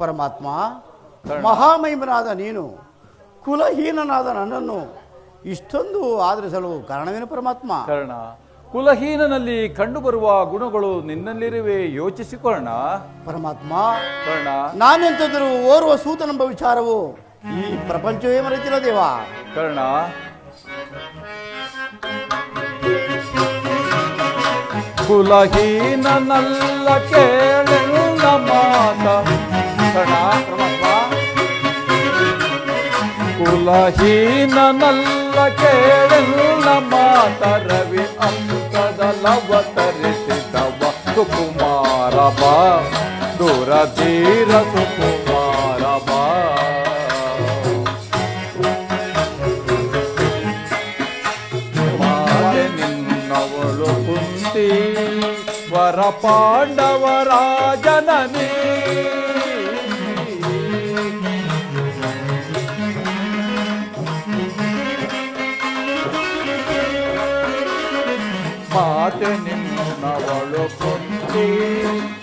ಪರಮಾತ್ಮ, ಮಹಾಮಹಿಮನಾದ ನೀನು ಕುಲಹೀನನಾದ ನನ್ನನ್ನು ಇಷ್ಟೊಂದು ಆದರಿಸಲು ಕಾರಣವೇನು ಪರಮಾತ್ಮ? ಕರ್ಣ, ಕುಲಹೀನನಲ್ಲಿ ಕಂಡುಬರುವ ಗುಣಗಳು ನಿನ್ನಲ್ಲಿರುವೆ, ಯೋಚಿಸಿಕೊಳ್ಳೋಣ. ಪರಮಾತ್ಮ, ಕರ್ಣ, ನಾನೆಂತಾದರೂ ಓರ್ವ ಸೂತನೆಂಬ ವಿಚಾರವು ಈ ಪ್ರಪಂಚವೇ ಮರೆತಿಲ್ಲ ದೇವ. ಕರ್ಣ, ಕುಲಹೀನನಲ್ಲ ಕೇಳೆಲ್ಲ ಮಾತ. ಕರ್ಣ, ಪರಮಾತ್ಮ, ಕುಲಹೀನನಲ್ಲ ಕೇಳೆಲ್ಲ ಮಾತ. ರವಿ ಅಂಕದಲವತರಿಸಿದವ ಸುಕುಮಾರ ಬಾ, ದೂರಧೀರ ಸುಕುಮಾರ ಬಾ. ಮಾತೆ ನಿನ್ನವಳು ಕುಂತಿ ವರ ಪಾಂಡವರ ಜನನಿ. ಮಾತೆ ನಿನ್ನವಳು ಕುಂತಿ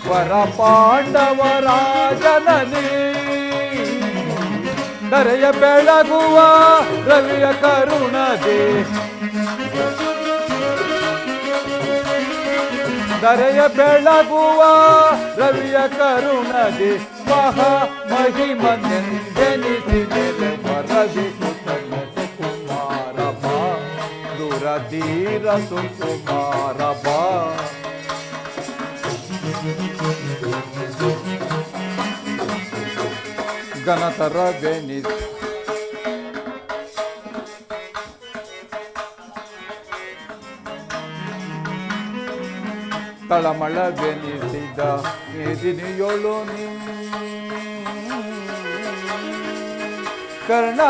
ವರ ಪಾಂಡವರ ಜನನಿ. ಧರೆಯ ಬೆಳಗುವ ರವಿಯ ಕರುಣದೆ, ಧರೆಯ ಬೆಳಗುವ ರವಿಯ ಕರುಣದೆ. ಮಹಾ ಮಹಿಮನೆಂದೆನಿಸಿ ಮೇಲೆ ವರದಿ ಸುಕುಮಾರ ಬಾ, ದುರಧೀರ ಸುಕುಮಾರ ಬಾ. ಘನತರವೆನಿಸಿ ತಳಮಳವೆನಿಸಿದ ಮೇದಿನಿಯೊಳು ಕರ್ಣ.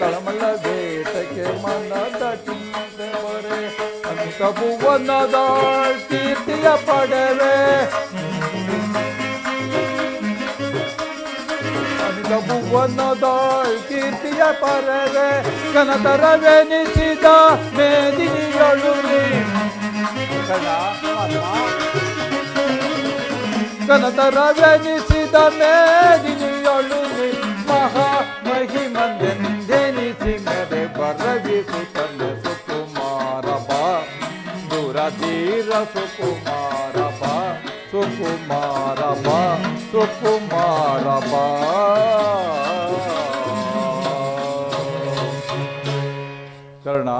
ತಳಮಳವೇತಕ್ಕೆ ಮನದ ಚಿಂತೆವರೆ ಭುವನದ ಕೀರ್ತಿಯ ಪಡೆವೆ. ಅನಿಲ ಭುವನದ ಕೀರ್ತಿಯ ಪಡೆವೆ. ಘನತರವೆನಿಸಿದ ಮೇದಿನಿಯೊಳು ಘನತರವೆನಿಸಿದ ಮೇದಿನಿಯೊಳು ಮಹಾ ಮಹಿಮಂದೆನಿಸಿ ಮೆರೆ ಬರವಿಸುತ್ತನೆ ಸುಕುಮಾರ ಬಾ, ದುರಧೀರ ಸುಕುಮಾರ ಬಾ, ಸುಕುಮಾರ ಬಾ, ಸುಕುಮಾರ ಬಾ. ಕರ್ಣ,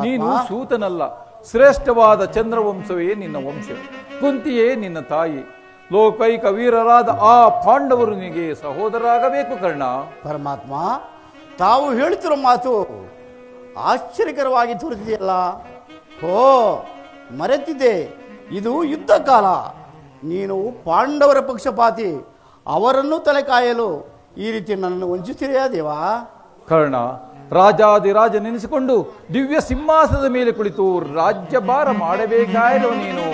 ನೀನು ಸೂತನಲ್ಲ, ಶ್ರೇಷ್ಠವಾದ ಚಂದ್ರವಂಶವೇ ನಿನ್ನ ವಂಶ. ಕುಂತಿಯೇ ನಿನ್ನ ತಾಯಿ. ಲೋಕೈಕ ವೀರರಾದ ಆ ಪಾಂಡವರು ನಿನಗೆ ಸಹೋದರಾಗಬೇಕು ಕರ್ಣ. ಪರಮಾತ್ಮ, ತಾವು ಹೇಳುತ್ತಿರೋ ಮಾತು ಆಶ್ಚರ್ಯಕರವಾಗಿ ತೋರುತ್ತಿದೆಯಲ್ಲ. ಓ, ಮರೆತಿದ್ದೆ, ಇದು ಯುದ್ಧ ಕಾಲ. ನೀನು ಪಾಂಡವರ ಪಕ್ಷಪಾತಿ. ಅವರನ್ನು ತಲೆ ಕಾಯಲು ಈ ರೀತಿ ನನ್ನನ್ನು ವಂಚಿಸುತ್ತೀರಾ ದೇವಾ? ಕರ್ಣ, ರಾಜಾದಿರಾಜ ನೆನೆಸಿಕೊಂಡು ದಿವ್ಯ ಸಿಂಹಾಸನದ ಮೇಲೆ ಕುಳಿತು ರಾಜ್ಯಭಾರ ಮಾಡಬೇಕಾಯಿರೋ ನೀನು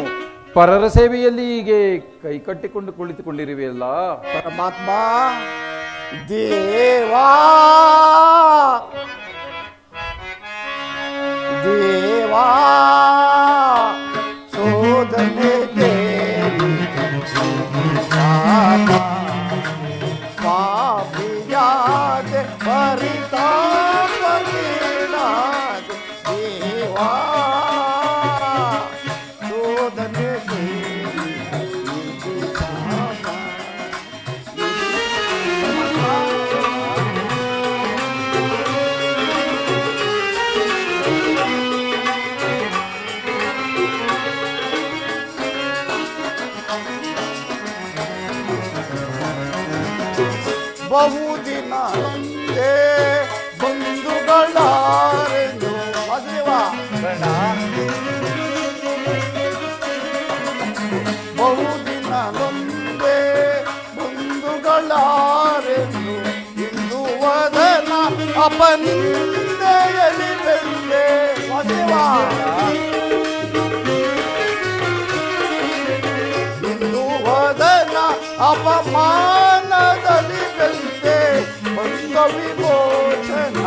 ಪರರ ಸೇವೆಯಲ್ಲಿ ಹೀಗೆ ಕೈ ಕಟ್ಟಿಕೊಂಡು ಕುಳಿತುಕೊಂಡಿರುವೆಯಲ್ಲ. ಪರಮಾತ್ಮ, ದೇವಾ ದೇವಾ ಸೋದನೆ ಪಾಪಿಯಾದ ಪರಿತಾಪನಾದ ದೇವಾ ಸೋದನೆ ಬಹುದಿನ ನೊಂದೆ ಬಂಧುಗಳಾರೆಂದು ಬಹುದಿನ ನೊಂದೆ ಬಂಧುಗಳಾರೆಂದು ಇಂದು ವದನ ಅಪನಿಂದೆಯಲ್ಲಿ ಬೆಂದೆ ಇಂದು ಅಪಮಾನದಲ್ಲಿ ಬೆಂದೆ ಬಂದ ವಿಮೋಚನ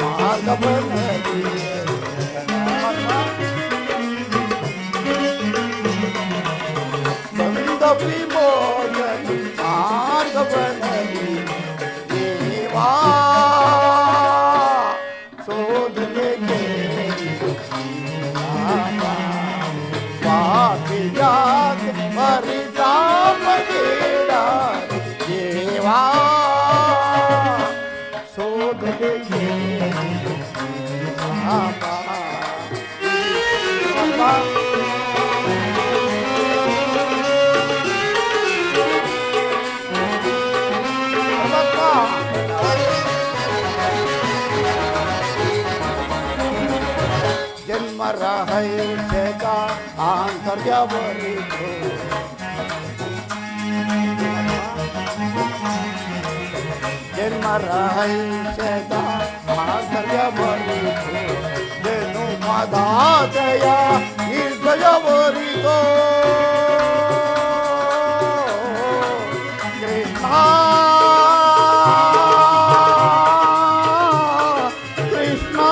ಮಾರ್ಗವನಲ್ಲಿ ಬಂದ ವಿಮೋಚನ ಮಾರ್ಗವನಲ್ಲಿ ದೇವಾ ಸೋದನೆಗೆ ಪಾಪಿಯಾದ ಪರಿತಾಪಗೀಡ ದೇವಾ ಸೋದನೆಗೆ जन्म रहे का आंतर्यवरितो जन्म रहे का आंतर्यवरितो देनु मदातया इर्गयवरितो कृष्णा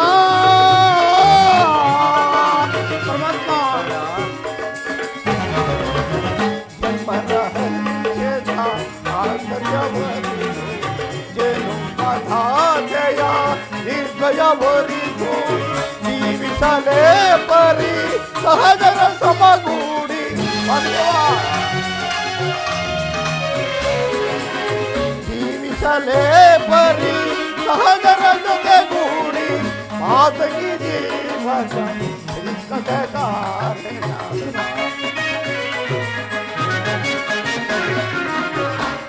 ನಿರ್ಭಯವರಿಗೂ ಜೀವಿಸಲೇ ಪರಿ ಸಹಜರ ಸಮಗೂಡಿ ಜೀವಿಸಲೇ ಪರಿ ಸಹಜರ ಜೊತೆಗೂಡಿ ಮಾತಗಿ ಜೀವನ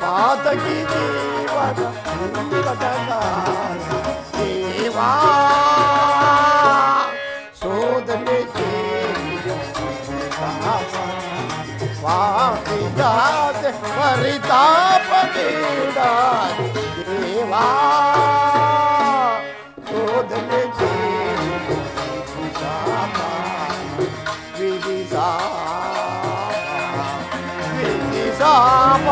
ಪಾತಗಿ ಜೀವನ ದೇವಾ ಸೋದನೆ ಪಾಪಿಯಾದ ಪರಿತಾಪಗೀಡ ದೇವಾ ಸೋದನೆ ವಿಧಿಸಾಪ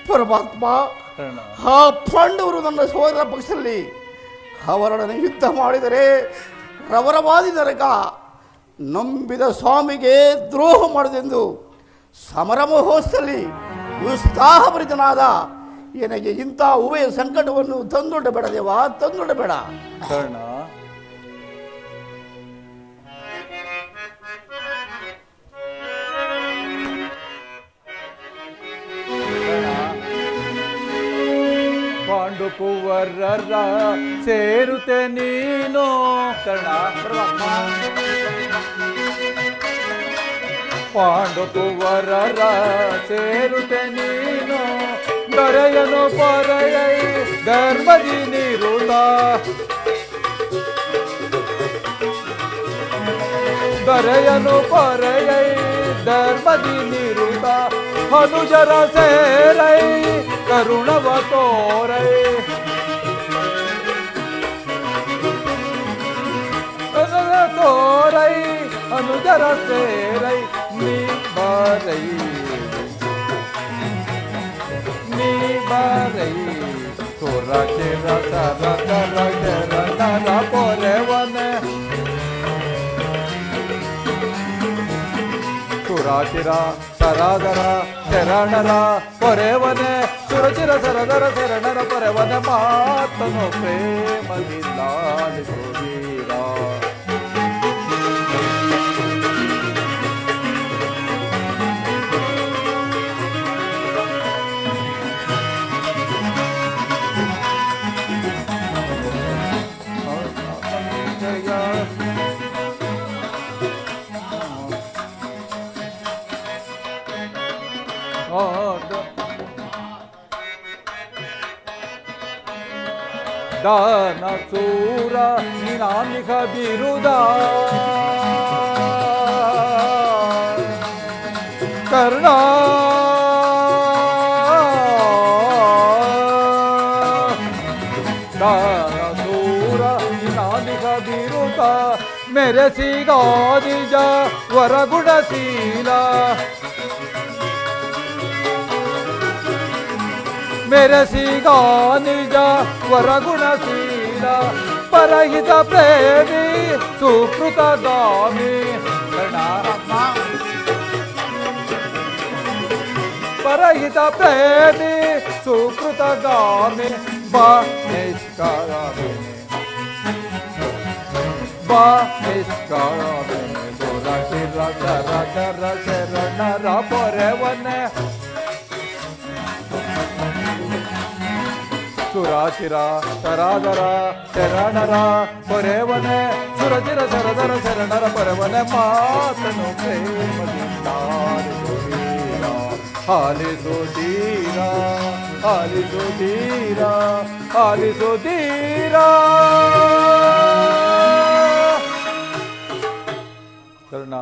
ಪರಮಾತ್ಮ ಆ ಪಾಂಡವರು ನನ್ನ ಸೋದರ ಪಕ್ಷದಲ್ಲಿ ಅವರೊಡನೆ ಯುದ್ಧ ಮಾಡಿದರೆ ರವರವಾದಿ ನರಕ ನಂಬಿದ ಸ್ವಾಮಿಗೆ ದ್ರೋಹ ಮಾಡುವುದೆಂದು ಸಮರ ಮಹೋತ್ಸವದಲ್ಲಿ ಉತ್ಸಾಹಭರಿತನಾದ ನನಗೆ ಇಂಥ ಉಭಯ ಸಂಕಟವನ್ನು ತಂದೊಡ್ಡಬೇಡ ದೇವ, ತಂದೊಡ್ಡಬೇಡ. ಪಾಂಡುಕುವರರ ಸೇರುತ್ತೆ ನೀನು ಕರ್ಣ. ಪಾಂಡುಕುವರರ ಸೇರುತ್ತೆ ನೀನು ದೊರೆಯನು ಪೊರೆಯೈ ಧರ್ಮದಿ ನಿರುತ ದೊರೆಯನು ಪೊರೆಯೈ ಧರ್ಮದಿ ನಿರುತ ಹನುಜರ ಸೇರೈ ಕರುಣವ ತೋರೈ ತೋರೈ ಅನುಜರ ಸೇರೈ ನೀ ಬಾರೈ ನೀ ಬಾರೈ ತೋರ ಚಿರ ಸರ ಕರ ಶರಣರ ಪೊರೆವನ ಸುರಾಚಿರ ಸರಾದರ ಶರಣರ ಪೊರೆವನೆ ಸುರಚಿರ ಸರದರ ಶರಣರ ಪೊರೆವನ ಮಾತನು ಪ್ರೇಮದಿಂದ ವೀರ. ದಾನ ಸೂರ ನಿನಾಮಿಕ ಬಿರುದ ಕರ್ಣ ದಾನಸೂರ ನಿನಾದಿಗ ಬಿರುದ ಮೆರೆಸಿಗ ನಿಜ ವರಗುಣಶೀಲ ಮೆರೆಸಿಗ ನಿಜ ವರಗುಣಶೀಲ ಪರಹಿತ ಪ್ರೇಮಿ ಸುಕೃತಗಾಮಿ ಪರಹಿತ ಪ್ರೇಮಿ ಸುಕೃತಗಾಮಿ ಬಾ ನಿಷ್ಕಾಮಿ ಬಾ ನಿಷ್ಕಾಮಿ ದುರಚಿರ ಕರ ಕರ ಶರಣರ ಪೊರೆವನೆ ಸುರಾಚಿರ ಸರಾದರ ಶರಣರ ಪೊರೆವನೆ ಸುರಚಿರ ಸರದರ ಶರಣರ ಪೊರೆವನೆ ಮಾತನು ಪ್ರೇಮದಿಂದ ಆಲಿಸುತ್ತೀರ ಆಲಿಸುತ್ತೀರ ಆಲಿಸುತ್ತೀರ ಕರ್ಣ,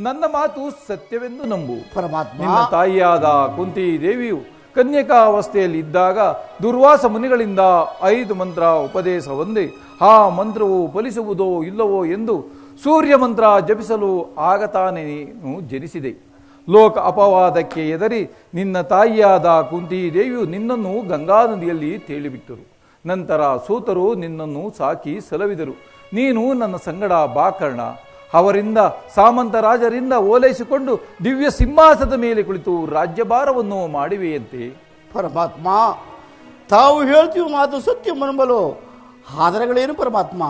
ನನ್ನ ಮಾತು ಸತ್ಯವೆಂದು ನಂಬು. ಪರಮಾತ್ಮ, ನಿನ್ನ ತಾಯಿಯಾದ ಕುಂತಿ ದೇವಿಯು ಕನ್ಯಕಾವಸ್ಥೆಯಲ್ಲಿ ಇದ್ದಾಗ ದುರ್ವಾಸ ಮುನಿಗಳಿಂದ 5 ಮಂತ್ರ ಉಪದೇಶ ಹೊಂದಿ ಆ ಮಂತ್ರವು ಫಲಿಸುವುದೋ ಇಲ್ಲವೋ ಎಂದು ಸೂರ್ಯ ಮಂತ್ರ ಜಪಿಸಲು ಆಗ ತಾನೇ ನೀನು ಜನಿಸಿದೆ. ಲೋಕ ಅಪವಾದಕ್ಕೆ ಎದರಿ ನಿನ್ನ ತಾಯಿಯಾದ ಕುಂತಿ ದೇವಿಯು ನಿನ್ನನ್ನು ಗಂಗಾ ನದಿಯಲ್ಲಿ ತೇಲಿಬಿಟ್ಟರು. ನಂತರ ಸೂತರು ನಿನ್ನನ್ನು ಸಾಕಿ ಸಲವಿದರು. ನೀನು ನನ್ನ ಸಂಗಡ ಬಾಕರ್ಣ. ಅವರಿಂದ ಸಾಮಂತ ರಾಜರಿಂದ ಓಲೈಸಿಕೊಂಡು ದಿವ್ಯ ಸಿಂಹಾಸನದ ಮೇಲೆ ಕುಳಿತು ರಾಜ್ಯಭಾರವನ್ನು ಮಾಡಿವೆಯಂತೆ. ಪರಮಾತ್ಮ, ತಾವು ಹೇಳ್ತೀವಿ ಮಾತು ಸತ್ಯ ನಂಬಲು ಆಧಾರಗಳೇನು ಪರಮಾತ್ಮ?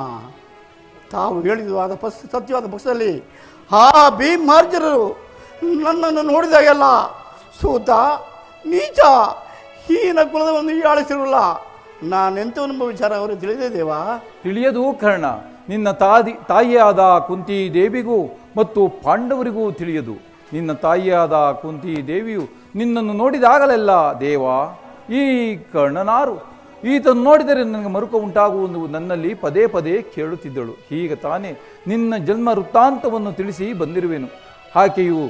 ತಾವು ಹೇಳಿದ ಸತ್ಯವಾದ ಪಕ್ಷದಲ್ಲಿ ಆ ಭೀಮಾರ್ಜನರು ನನ್ನನ್ನು ನೋಡಿದಾಗೆಲ್ಲ ಸೂತ ನೀಚ ಹೀನ ಕುಲದವನ್ನು ಆಳಿಸಿರಲ್ಲ, ನಾನೆಂತವನೆಂಬ ವಿಚಾರ ಅವರು ತಿಳಿದೇ ದೇವಾ? ತಿಳಿಯದು ಕರ್ಣ. ನಿನ್ನ ತಾಯಿಯಾದ ಕುಂತಿ ದೇವಿಗೂ ಮತ್ತು ಪಾಂಡವರಿಗೂ ತಿಳಿಯದು. ನಿನ್ನ ತಾಯಿಯಾದ ಕುಂತಿ ದೇವಿಯು ನಿನ್ನನ್ನು ನೋಡಿದಾಗಲೆಲ್ಲ ದೇವ, ಈ ಕರ್ಣನಾರು, ಈತನ್ನು ನೋಡಿದರೆ ನನಗೆ ಮರುಕ ಉಂಟಾಗುವುದು ನನ್ನಲ್ಲಿ ಪದೇ ಪದೇ ಕೇಳುತ್ತಿದ್ದಳು. ಹೀಗೆ ತಾನೇ ನಿನ್ನ ಜನ್ಮ ವೃತ್ತಾಂತವನ್ನು ತಿಳಿಸಿ ಬಂದಿರುವೆನು. ಆಕೆಯು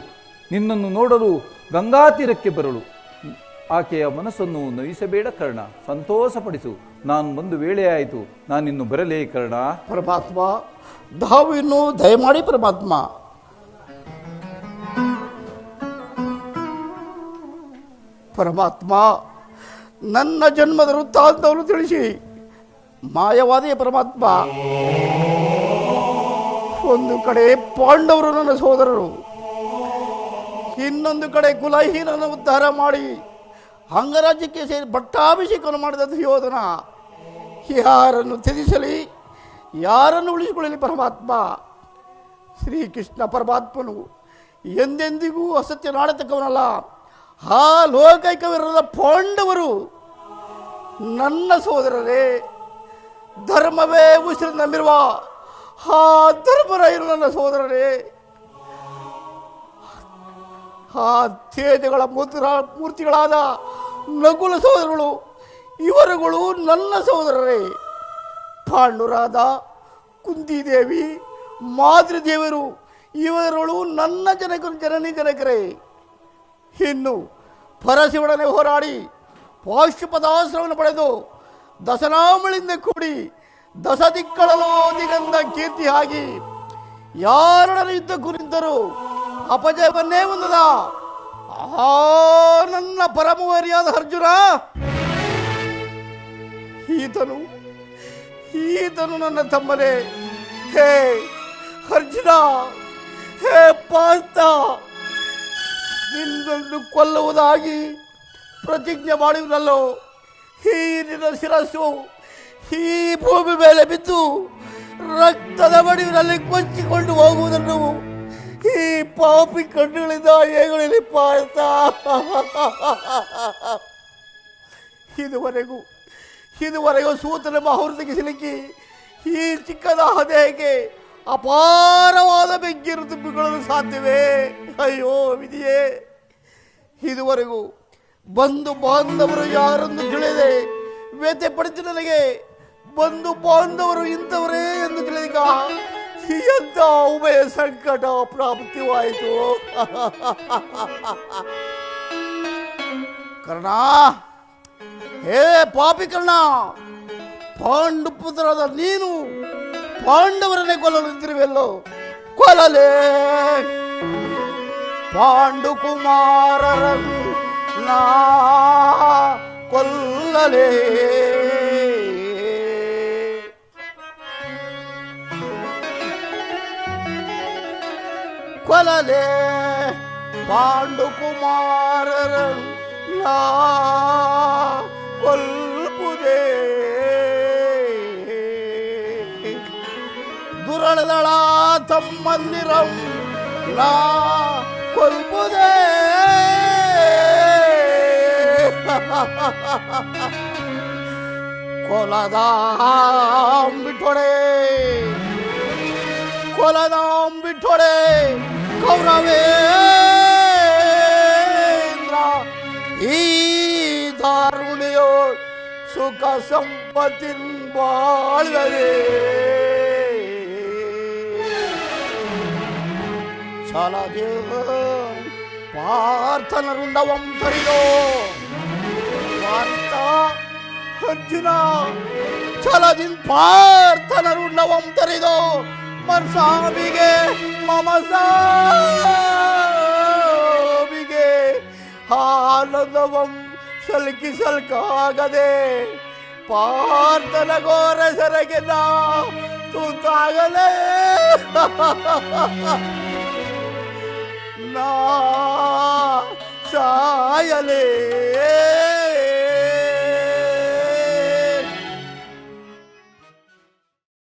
ನಿನ್ನನ್ನು ನೋಡಲು ಗಂಗಾ ತೀರಕ್ಕೆ ಬರಲು. ಆಕೆಯ ಮನಸ್ಸನ್ನು ನೋಯಿಸಬೇಡ ಕರ್ಣ, ಸಂತೋಷಪಡಿಸು. ನಾನು ಒಂದು ವೇಳೆಯಾಯಿತು, ನಾನಿನ್ನು ಬರಲೇ ಕರ್ಣ. ಪರಮಾತ್ಮ, ತಾವು ಇನ್ನು ದಯಮಾಡಿ ಪರಮಾತ್ಮ. ಪರಮಾತ್ಮ, ನನ್ನ ಜನ್ಮದ ವೃತ್ತಾಂತವನ್ನು ತಿಳಿಸಿ. ಮಾಯವಾದಿಯ ಪರಮಾತ್ಮ, ಒಂದು ಕಡೆ ಪಾಂಡವರು ನನ್ನ ಸೋದರರು, ಇನ್ನೊಂದು ಕಡೆ ಕುಲಹೀನನ ಉದ್ಧಾರ ಮಾಡಿ ಅಂಗರಾಜ್ಯಕ್ಕೆ ಸೇರಿ ಪಟ್ಟಾಭಿಷೇಕವನ್ನು ಮಾಡಿದ ದುರ್ಯೋಧನ ಯಾರನ್ನು ತ್ಯಜಿಸಲಿ, ಯಾರನ್ನು ಉಳಿಸಿಕೊಳ್ಳಲಿ ಪರಮಾತ್ಮ? ಶ್ರೀಕೃಷ್ಣ ಪರಮಾತ್ಮನು ಎಂದೆಂದಿಗೂ ಅಸತ್ಯನಾಡತಕ್ಕವನಲ್ಲ. ಆ ಲೋಕೈಕವಿರದ ಪಾಂಡವರು ನನ್ನ ಸೋದರರೇ. ಧರ್ಮವೇ ಉಸಿರು ನಂಬಿರುವ ಆ ಧರ್ಮರಾಯರು ನನ್ನ ಸೋದರರೇ. ಆ ತೇಜಗಳ ಮೂರ್ತಿಗಳಾದ ನಕುಲ ಸೋದರಗಳು ಇವರುಗಳು ನನ್ನ ಸೋದರರೇ. ಪಾಂಡುರಾದ ಕುಂತಿದೇವಿ, ಮಾತೃದೇವರು ಇವರುಗಳು ನನ್ನ ಜನಕರೇ. ಇನ್ನು ಪರಶಿವನನೆ ಹೋರಾಡಿ ಪಾಶುಪದಾಸ್ತ್ರವನ್ನು ಪಡೆದು ದಶನಾಮಳಿಂದ ಕೂಡಿ ದಶದಿಕ್ಕಳಲೋ ದಿಗಂಧ ಕೀರ್ತಿ ಆಗಿ ಯಾರೊಡನೆ ಯುದ್ಧ ಕುರಿತರು ಅಪಜಯವನ್ನೇ ಹೊಂದದ ಆ ನನ್ನ ಪರಮವರಿಯಾದ ಅರ್ಜುನ, ಈತನು ನನ್ನ ತಮ್ಮನೇ. ಹೇ ಅರ್ಜುನ, ಹೇ ಪಾರ್ಥ, ನಿನ್ನನ್ನು ಕೊಲ್ಲುವುದಾಗಿ ಪ್ರತಿಜ್ಞೆ ಮಾಡಿದ್ರಲ್ಲೋ, ಈ ನಿನ್ನ ಶಿರಸ್ಸು ಈ ಭೂಮಿ ಮೇಲೆ ಬಿದ್ದು ರಕ್ತದ ಬಡಿವಿನಲ್ಲಿ ಕೊಚ್ಚಿಕೊಂಡು ಹೋಗುವುದನ್ನು ಈ ಪಾಪಿ ಕಣ್ಣುಗಳಿಂದ ಹೇಗಳಲ್ಲಿ ಪಾರ್ಥ. ಇದುವರೆಗೂ ಸೂತನ ಮಹೋರ್ತಿಗೆ ಸಿಲುಕಿ ಈ ಚಿಕ್ಕದಾದ ದೇಹಕ್ಕೆ ಅಪಾರವಾದ ಬೆಂಕಿಯನ್ನು ತುಂಬಿಕೊಳ್ಳಲು ಸಾಧ್ಯವೇ? ಅಯ್ಯೋ ವಿಧಿಯೇ, ಇದುವರೆಗೂ ಬಂಧು ಬಾಂಧವರು ಯಾರನ್ನು ತಿಳಿಯದೆ ವ್ಯಥೆ ಪಡಿತು ನನಗೆ. ಬಂಧು ಬಾಂಧವರು ಇಂಥವರೇ ಎಂದು ತಿಳಿದೀಗ ಎಂತ ಉಭಯ ಸಂಕಟ ಪ್ರಾಪ್ತಿವಾಯಿತು. ಕರ್ಣ, ಹೇ ಪಾಪಿ ಕರ್ಣ, ಪಾಂಡುಪುತ್ರರಾದ ನೀನು ಪಾಂಡವರನ್ನೇ ಕೊಲ್ಲಲು ನಿಂತಿರುವೆಲ್ಲೋ. ಕೊಲ್ಲಲೇ ಪಾಂಡುಕುಮಾರರನ್ನು ನಾ ಕೊಲ್ಲಲೇ. ಕೊಲ್ಲಲೇ ಪಾಂಡುಕುಮಾರರನ್ನು ನಾ ಕೊಲ್ಪುದೇ. ದುರಳದಳ ತಮ್ಮಂದಿರಂ ನಾ ಕೊಲ್ಪುದೇ. ಕೊಲದಾಂ ಬಿಟ್ಟೊಡೆ, ಕೊಲದಾಂ ಬಿಟ್ಟೊಡೆ ಕೌರವೇಂದ್ರ. ಈ ದಾರುಣಿಯೋ ಸುಖ ಸಂಪತ್ತಿನ ಬಾಳ್ವರೇ. ಛಲದೇವ ಪಾರ್ಥನ ರುಂಡವಂ ತರಿದೋ. ಪಾರ್ಥ ಅರ್ಜುನ ಛಲದಿನ್ ಪಾರ್ಥನ ರುಂಡವಂ ತರಿದೋ. ಮರ್ಸಾಮಿಗೆ ಮಮಸಾಮಿಗೆ ಆನಂದವಂ ಸಲ್ಕಿ ಸಲ್ಕಾಗದೆ. ಪಾರ್ಥನ ಘೋರ ಸೆರಗೆ ನಾ ತುತ್ತಾಗಲೇ. ನಾ ಸಾಯಲೇ.